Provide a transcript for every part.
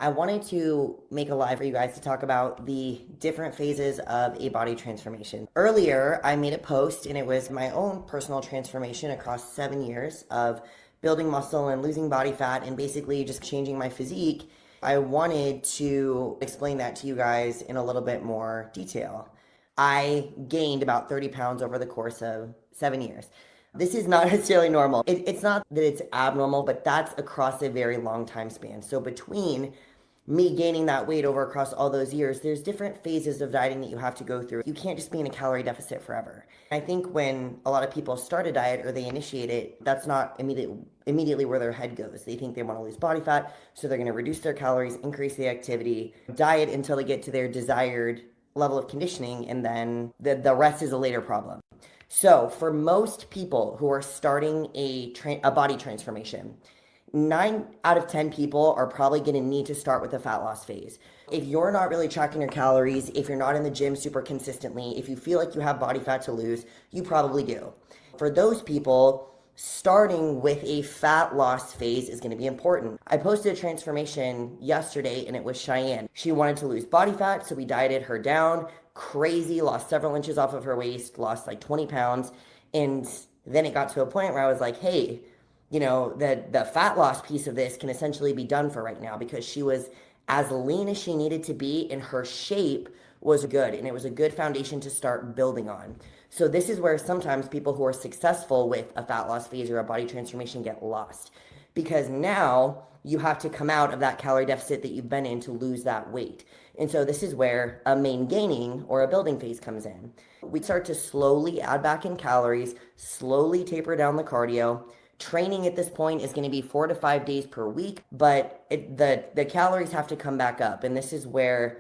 I wanted to make a live for you guys to talk about the different phases of a body transformation. Earlier, I made a post and it was my own personal transformation across 7 years of building muscle and losing body fat and basically just changing my physique. I wanted to explain that to you guys in a little bit more detail. I gained about 30 pounds over the course of 7 years. This is not necessarily normal. It's not that it's abnormal, but that's across a very long time span. So between me gaining that weight over across all those years, there's different phases of dieting that you have to go through. You can't just be in a calorie deficit forever. I think when a lot of people start a diet or they initiate it, that's not immediately where their head goes. They think they want to lose body fat, so they're going to reduce their calories, increase the activity, diet until they get to their desired level of conditioning, and then the rest is a later problem. So for most people who are starting a body transformation, 9 out of 10 people are probably going to need to start with the fat loss phase. If you're not really tracking your calories, if you're not in the gym super consistently, if you feel like you have body fat to lose, you probably do. For those people, starting with a fat loss phase is going to be important. I posted a transformation yesterday and it was Cheyenne. She wanted to lose body fat, so we dieted her down. Crazy, lost several inches off of her waist, lost like 20 pounds. And then it got to a point where I was like, hey, the fat loss piece of this can essentially be done for right now, because she was as lean as she needed to be and her shape was good, and it was a good foundation to start building on. So this is where sometimes people who are successful with a fat loss phase or a body transformation get lost, because now you have to come out of that calorie deficit that you've been in to lose that weight. And so this is where a main gaining or a building phase comes in. We start to slowly add back in calories, slowly taper down the cardio. Training at this point is going to be 4 to 5 days per week, but the calories have to come back up. And this is where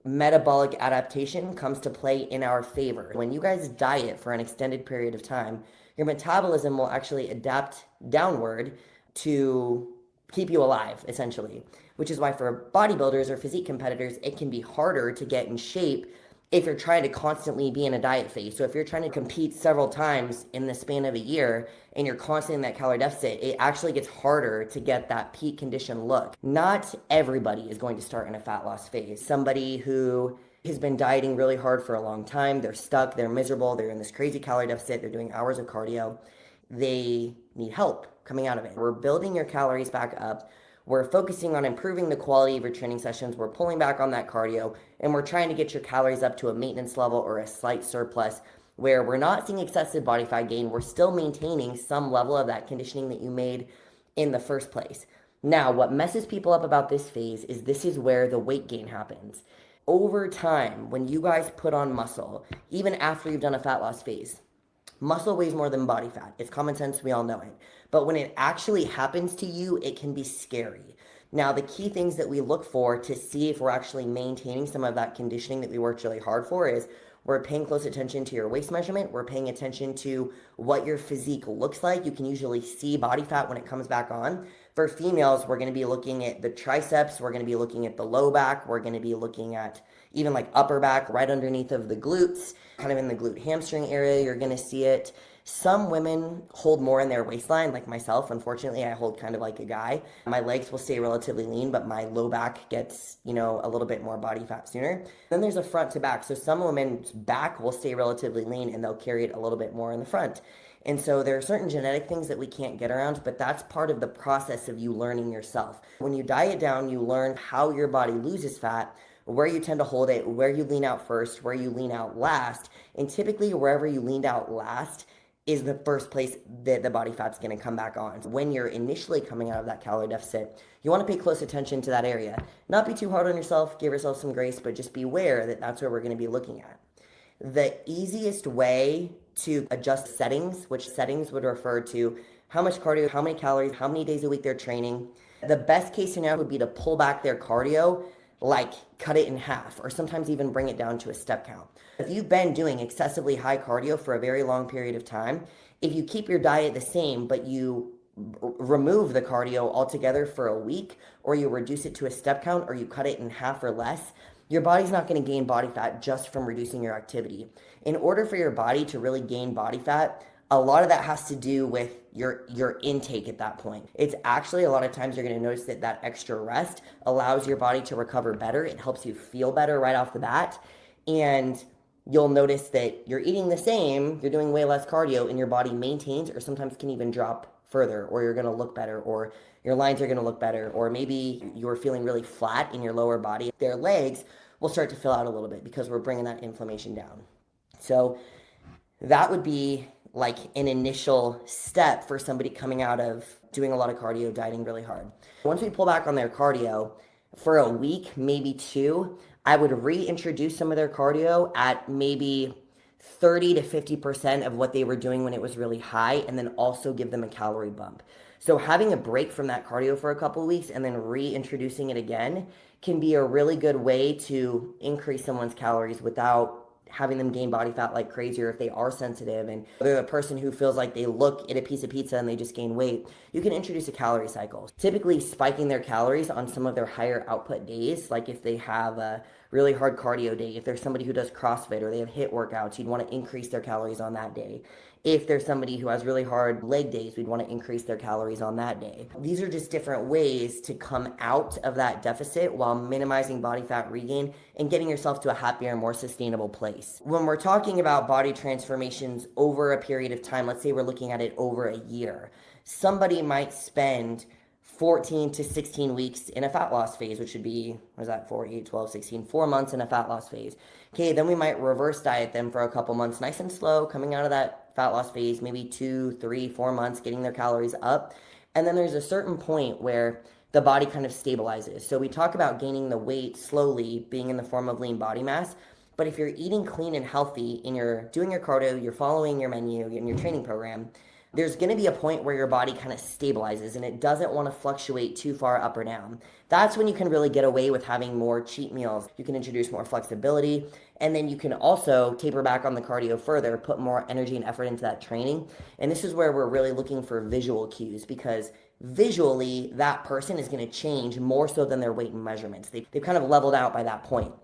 metabolic adaptation comes to play in our favor. When you guys diet for an extended period of time, your metabolism will actually adapt downward to keep you alive, essentially, which is why for bodybuilders or physique competitors, it can be harder to get in shape if you're trying to constantly be in a diet phase. So if you're trying to compete several times in the span of a year and you're constantly in that calorie deficit, it actually gets harder to get that peak condition look. Not everybody is going to start in a fat loss phase. Somebody who has been dieting really hard for a long time, they're stuck, they're miserable, they're in this crazy calorie deficit, they're doing hours of cardio, they need help coming out of it. We're building your calories back up. We're focusing on improving the quality of your training sessions. We're pulling back on that cardio, and we're trying to get your calories up to a maintenance level or a slight surplus where we're not seeing excessive body fat gain. We're still maintaining some level of that conditioning that you made in the first place. Now, what messes people up about this phase is this is where the weight gain happens. Over time, when you guys put on muscle, even after you've done a fat loss phase, muscle weighs more than body fat. It's common sense, we all know it. But when it actually happens to you, it can be scary. Now, the key things that we look for to see if we're actually maintaining some of that conditioning that we worked really hard for is we're paying close attention to your waist measurement. We're paying attention to what your physique looks like. You can usually see body fat when it comes back on. For females, we're going to be looking at the triceps. We're going to be looking at the low back. We're going to be looking at even like upper back right underneath of the glutes, kind of in the glute hamstring area. You're going to see it. Some women hold more in their waistline, like myself. Unfortunately, I hold kind of like a guy. My legs will stay relatively lean, but my low back gets, a little bit more body fat sooner. Then there's a front to back. So some women's back will stay relatively lean and they'll carry it a little bit more in the front. And so there are certain genetic things that we can't get around, but that's part of the process of you learning yourself. When you diet down, you learn how your body loses fat, where you tend to hold it, where you lean out first, where you lean out last. And typically wherever you leaned out last is the first place that the body fat's going to come back on. When you're initially coming out of that calorie deficit, you want to pay close attention to that area. Not be too hard on yourself, give yourself some grace, but just be aware that that's where we're going to be looking at. The easiest way to adjust settings, which settings would refer to how much cardio, how many calories, how many days a week they're training. The best case scenario would be to pull back their cardio, like cut it in half, or sometimes even bring it down to a step count. If you've been doing excessively high cardio for a very long period of time, if you keep your diet the same, but you remove the cardio altogether for a week, or you reduce it to a step count, or you cut it in half or less, your body's not going to gain body fat just from reducing your activity. In order for your body to really gain body fat, A lot of that has to do with your intake at that point. It's actually a lot of times you're going to notice that that extra rest allows your body to recover better. It helps you feel better right off the bat. And you'll notice that you're eating the same, you're doing way less cardio, and your body maintains or sometimes can even drop further, or you're going to look better, or your lines are going to look better, or maybe you're feeling really flat in your lower body. Their legs will start to fill out a little bit because we're bringing that inflammation down. So that would be like an initial step for somebody coming out of doing a lot of cardio, dieting really hard. Once we pull back on their cardio for a week, maybe two, I would reintroduce some of their cardio at maybe 30 to 50% of what they were doing when it was really high, and then also give them a calorie bump. So having a break from that cardio for a couple of weeks and then reintroducing it again can be a really good way to increase someone's calories without having them gain body fat like crazy, or if they are sensitive and they're the person who feels like they look at a piece of pizza and they just gain weight, you can introduce a calorie cycle. Typically spiking their calories on some of their higher output days, like if they have a really hard cardio day, if there's somebody who does CrossFit or they have HIIT workouts, you'd want to increase their calories on that day. If there's somebody who has really hard leg days, we'd want to increase their calories on that day. These are just different ways to come out of that deficit while minimizing body fat regain and getting yourself to a happier, more sustainable place. When we're talking about body transformations over a period of time, let's say we're looking at it over a year, somebody might spend 14 to 16 weeks in a fat loss phase, which would be, what is that, 4, 8, 12, 16, 4 months in a fat loss phase. Okay, then we might reverse diet them for a couple months, nice and slow, coming out of that fat loss phase, maybe 2, 3, 4 months, getting their calories up. And then there's a certain point where the body kind of stabilizes. So we talk about gaining the weight slowly, being in the form of lean body mass. But if you're eating clean and healthy and you're doing your cardio, you're following your menu and your training program, there's going to be a point where your body kind of stabilizes and it doesn't want to fluctuate too far up or down. That's when you can really get away with having more cheat meals. You can introduce more flexibility, and then you can also taper back on the cardio further, put more energy and effort into that training. And this is where we're really looking for visual cues, because visually that person is going to change more so than their weight and measurements. They've kind of leveled out by that point.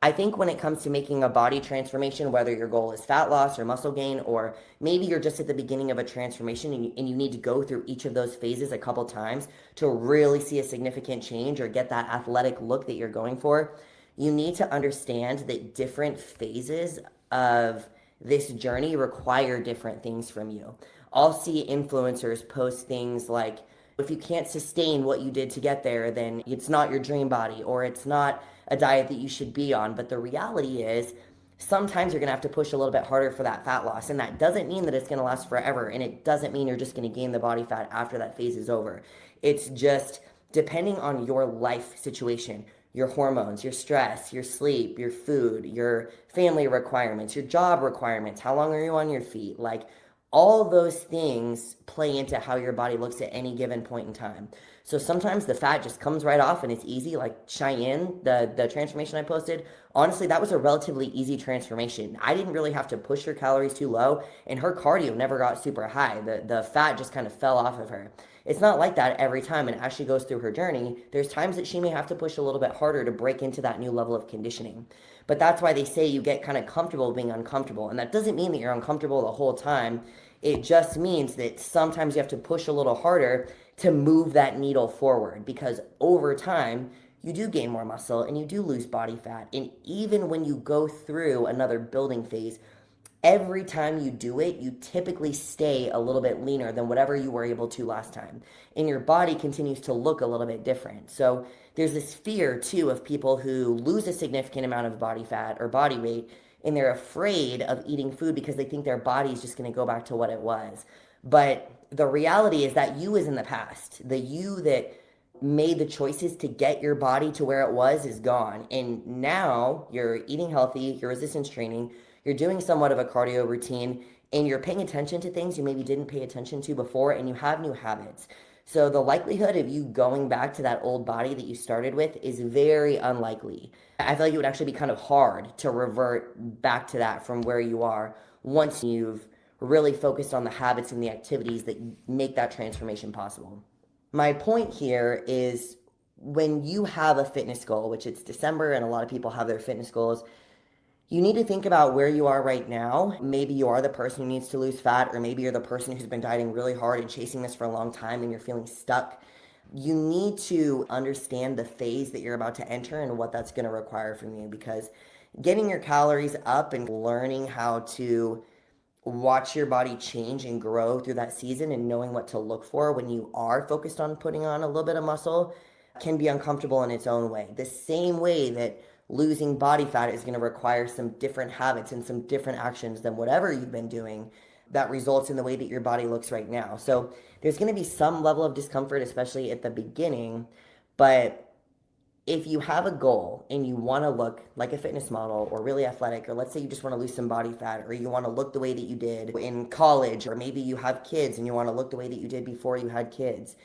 I think when it comes to making a body transformation, whether your goal is fat loss or muscle gain, or maybe you're just at the beginning of a transformation and you need to go through each of those phases a couple times to really see a significant change or get that athletic look that you're going for, you need to understand that different phases of this journey require different things from you. I'll see influencers post things like, if you can't sustain what you did to get there, then it's not your dream body, or it's not a diet that you should be on. But the reality is, sometimes you're going to have to push a little bit harder for that fat loss. And that doesn't mean that it's going to last forever. And it doesn't mean you're just going to gain the body fat after that phase is over. It's just depending on your life situation, your hormones, your stress, your sleep, your food, your family requirements, your job requirements, how long are you on your feet? Like, all those things play into how your body looks at any given point in time. So sometimes the fat just comes right off and it's easy, like Cheyenne, the transformation I posted. Honestly, that was a relatively easy transformation. I didn't really have to push her calories too low, and her cardio never got super high. The fat just kind of fell off of her. It's not like that every time, and as she goes through her journey, there's times that she may have to push a little bit harder to break into that new level of conditioning. But that's why they say you get kind of comfortable being uncomfortable, and that doesn't mean that you're uncomfortable the whole time. It just means that sometimes you have to push a little harder to move that needle forward, because over time, you do gain more muscle and you do lose body fat. And even when you go through another building phase, every time you do it, you typically stay a little bit leaner than whatever you were able to last time. And your body continues to look a little bit different. So there's this fear too of people who lose a significant amount of body fat or body weight, and they're afraid of eating food because they think their body is just going to go back to what it was. But the reality is that you is in the past. The you that made the choices to get your body to where it was is gone. And now you're eating healthy, you're resistance training, you're doing somewhat of a cardio routine, and you're paying attention to things you maybe didn't pay attention to before, and you have new habits. So the likelihood of you going back to that old body that you started with is very unlikely. I feel like it would actually be kind of hard to revert back to that from where you are once you've really focused on the habits and the activities that make that transformation possible. My point here is, when you have a fitness goal, which it's December and a lot of people have their fitness goals, You need to think about where you are right now. Maybe you are the person who needs to lose fat, or maybe you're the person who's been dieting really hard and chasing this for a long time and you're feeling stuck. You need to understand the phase that you're about to enter and what that's going to require from you, because getting your calories up and learning how to watch your body change and grow through that season and knowing what to look for when you are focused on putting on a little bit of muscle can be uncomfortable in its own way. The same way that losing body fat is going to require some different habits and some different actions than whatever you've been doing that results in the way that your body looks right now. So there's going to be some level of discomfort, especially at the beginning, but if you have a goal and you want to look like a fitness model or really athletic, or let's say you just want to lose some body fat, or you want to look the way that you did in college, or maybe you have kids and you want to look the way that you did before you had kids,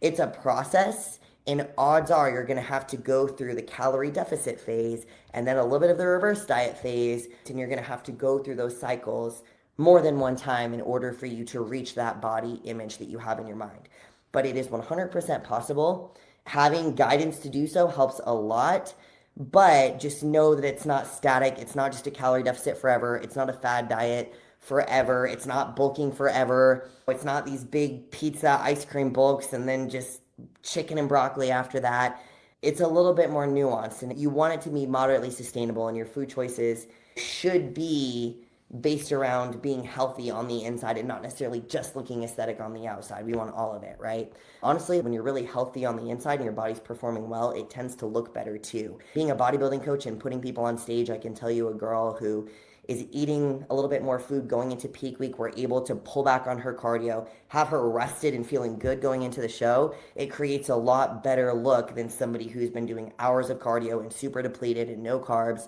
it's a process. And odds are you're going to have to go through the calorie deficit phase and then a little bit of the reverse diet phase. And you're going to have to go through those cycles more than one time in order for you to reach that body image that you have in your mind. But it is 100% possible. Having guidance to do so helps a lot, but just know that it's not static. It's not just a calorie deficit forever. It's not a fad diet forever. It's not bulking forever. It's not these big pizza ice cream bulks and then just chicken and broccoli after that. It's a little bit more nuanced, and you want it to be moderately sustainable, and your food choices should be based around being healthy on the inside and not necessarily just looking aesthetic on the outside. We want all of it, right? Honestly, when you're really healthy on the inside and your body's performing well, it tends to look better too. Being a bodybuilding coach and putting people on stage, I can tell you a girl who is eating a little bit more food going into peak week, we're able to pull back on her cardio, have her rested and feeling good going into the show. It creates a lot better look than somebody who's been doing hours of cardio and super depleted and no carbs.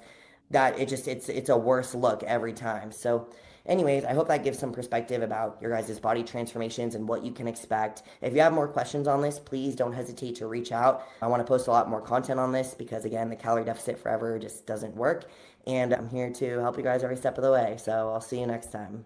That it's a worse look every time. So anyways, I hope that gives some perspective about your guys' body transformations and what you can expect. If you have more questions on this, please don't hesitate to reach out. I want to post a lot more content on this because, again, the calorie deficit forever just doesn't work. And I'm here to help you guys every step of the way. So I'll see you next time.